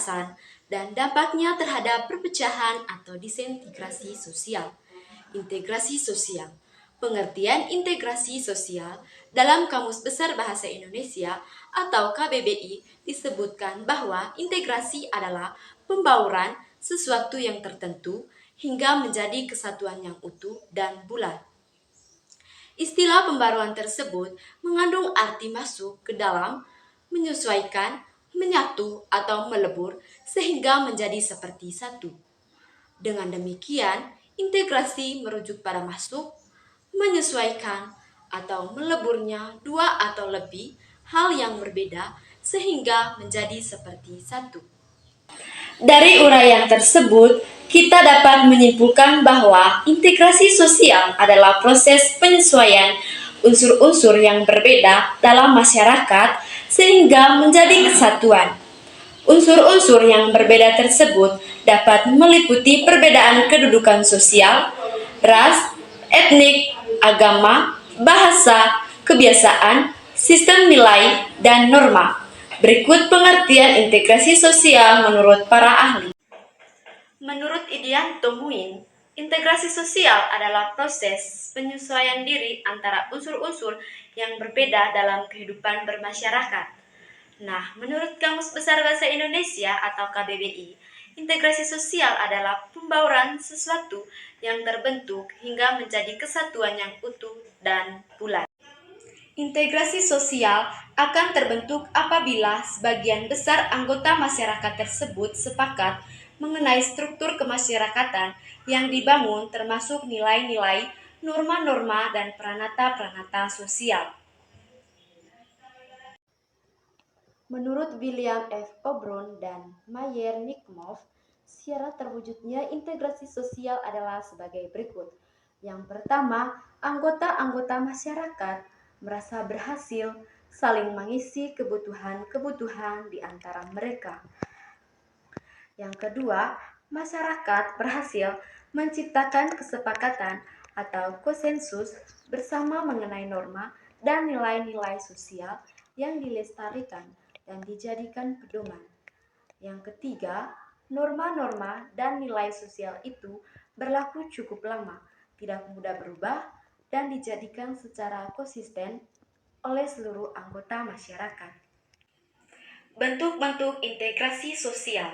kekerasan, dan dampaknya terhadap perpecahan atau disintegrasi sosial. Integrasi sosial. Pengertian integrasi sosial dalam Kamus Besar Bahasa Indonesia atau KBBI disebutkan bahwa integrasi adalah pembauran sesuatu yang tertentu hingga menjadi kesatuan yang utuh dan bulat. Istilah pembaruan tersebut mengandung arti masuk ke dalam, menyesuaikan, menyatu, atau melebur sehingga menjadi seperti satu. Dengan demikian, integrasi merujuk pada masuk, menyesuaikan, atau meleburnya dua atau lebih hal yang berbeda sehingga menjadi seperti satu. Dari uraian tersebut, kita dapat menyimpulkan bahwa integrasi sosial adalah proses penyesuaian unsur-unsur yang berbeda dalam masyarakat sehingga menjadi kesatuan. Unsur-unsur yang berbeda tersebut dapat meliputi perbedaan kedudukan sosial, ras, etnik, agama, bahasa, kebiasaan, sistem nilai, dan norma. Berikut pengertian integrasi sosial menurut para ahli. Menurut Idianto Muin, integrasi sosial adalah proses penyesuaian diri antara unsur-unsur yang berbeda dalam kehidupan bermasyarakat. Nah, menurut Kamus Besar Bahasa Indonesia atau KBBI, integrasi sosial adalah pembauran sesuatu yang terbentuk hingga menjadi kesatuan yang utuh dan bulat. Integrasi sosial akan terbentuk apabila sebagian besar anggota masyarakat tersebut sepakat mengenai struktur kemasyarakatan yang dibangun termasuk nilai-nilai, norma-norma, dan pranata-pranata sosial. Menurut William F. O'Brien dan Mayer Nickmoff, syarat terwujudnya integrasi sosial adalah sebagai berikut. Yang pertama, anggota-anggota masyarakat merasa berhasil saling mengisi kebutuhan-kebutuhan di antara mereka. Yang kedua, masyarakat berhasil menciptakan kesepakatan atau konsensus bersama mengenai norma dan nilai-nilai sosial yang dilestarikan dan dijadikan pedoman. Yang ketiga, norma-norma dan nilai sosial itu berlaku cukup lama, tidak mudah berubah, dan dijadikan secara konsisten oleh seluruh anggota masyarakat. Bentuk-bentuk integrasi sosial.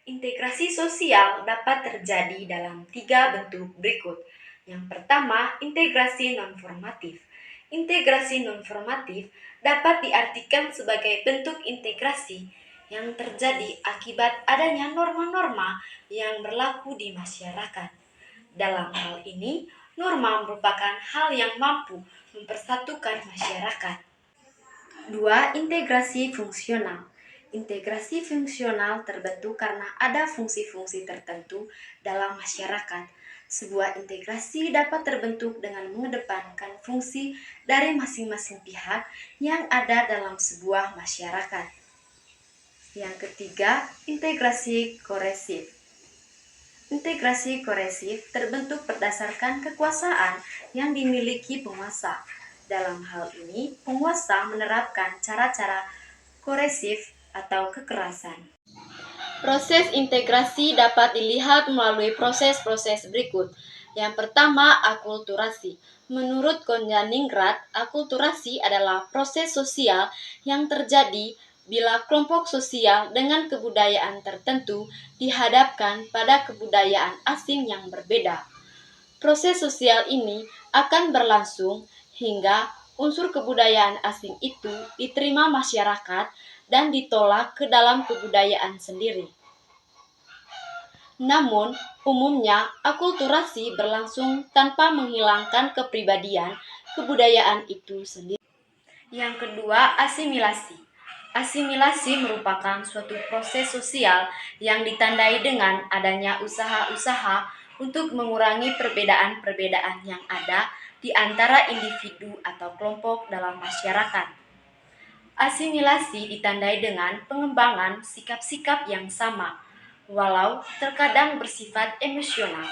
Integrasi sosial dapat terjadi dalam 3 bentuk berikut. Yang pertama, integrasi non-formatif. Integrasi non-formatif dapat diartikan sebagai bentuk integrasi yang terjadi akibat adanya norma-norma yang berlaku di masyarakat. Dalam hal ini, norma merupakan hal yang mampu mempersatukan masyarakat. 2. Integrasi fungsional. Integrasi fungsional terbentuk karena ada fungsi-fungsi tertentu dalam masyarakat. Sebuah integrasi dapat terbentuk dengan mengedepankan fungsi dari masing-masing pihak yang ada dalam sebuah masyarakat. Yang ketiga, integrasi koresif. Integrasi koresif terbentuk berdasarkan kekuasaan yang dimiliki penguasa. Dalam hal ini, penguasa menerapkan cara-cara koresif atau kekerasan. Proses integrasi dapat dilihat melalui proses-proses berikut. Yang pertama, akulturasi. Menurut Konjaningrat, akulturasi adalah proses sosial yang terjadi bila kelompok sosial dengan kebudayaan tertentu dihadapkan pada kebudayaan asing yang berbeda. Proses sosial ini akan berlangsung hingga unsur kebudayaan asing itu diterima masyarakat dan ditolak ke dalam kebudayaan sendiri. Namun, umumnya akulturasi berlangsung tanpa menghilangkan kepribadian kebudayaan itu sendiri. Yang kedua, asimilasi. Asimilasi merupakan suatu proses sosial yang ditandai dengan adanya usaha-usaha untuk mengurangi perbedaan-perbedaan yang ada di antara individu atau kelompok dalam masyarakat. Asimilasi ditandai dengan pengembangan sikap-sikap yang sama, walau terkadang bersifat emosional,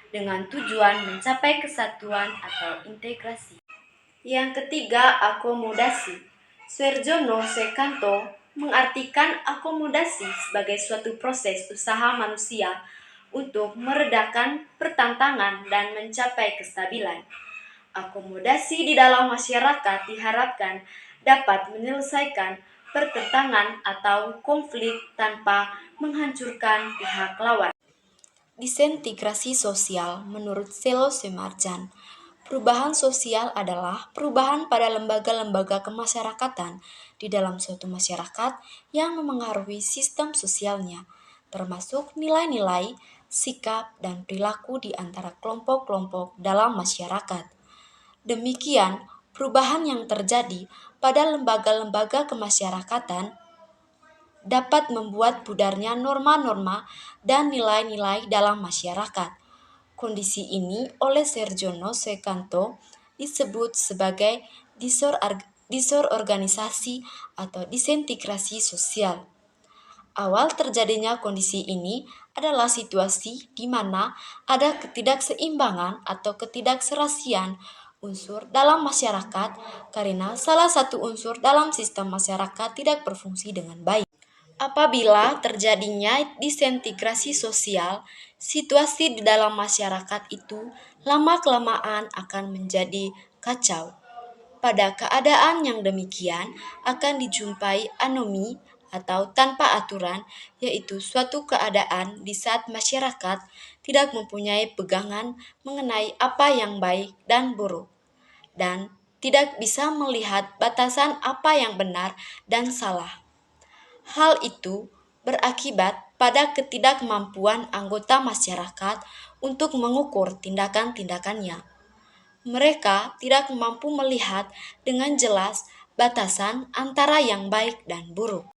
dengan tujuan mencapai kesatuan atau integrasi. Yang ketiga, akomodasi. Suharjono Sekanto mengartikan akomodasi sebagai suatu proses usaha manusia untuk meredakan pertentangan dan mencapai kestabilan. Akomodasi di dalam masyarakat diharapkan dapat menyelesaikan pertentangan atau konflik tanpa menghancurkan pihak lawan. Disintegrasi sosial menurut Selo Semarjan. Perubahan sosial adalah perubahan pada lembaga-lembaga kemasyarakatan di dalam suatu masyarakat yang memengaruhi sistem sosialnya, termasuk nilai-nilai, sikap, dan perilaku di antara kelompok-kelompok dalam masyarakat. Demikian, perubahan yang terjadi pada lembaga-lembaga kemasyarakatan dapat membuat pudarnya norma-norma dan nilai-nilai dalam masyarakat. Kondisi ini oleh Sergiono Sekanto disebut sebagai disorganisasi atau disintegrasi sosial. Awal terjadinya kondisi ini adalah situasi di mana ada ketidakseimbangan atau ketidakserasian unsur dalam masyarakat karena salah satu unsur dalam sistem masyarakat tidak berfungsi dengan baik. Apabila terjadinya disintegrasi sosial, situasi di dalam masyarakat itu lama-kelamaan akan menjadi kacau. Pada keadaan yang demikian akan dijumpai anomi atau tanpa aturan, yaitu suatu keadaan di saat masyarakat tidak mempunyai pegangan mengenai apa yang baik dan buruk, dan tidak bisa melihat batasan apa yang benar dan salah. Hal itu berakibat pada ketidakmampuan anggota masyarakat untuk mengukur tindakan-tindakannya. Mereka tidak mampu melihat dengan jelas batasan antara yang baik dan buruk.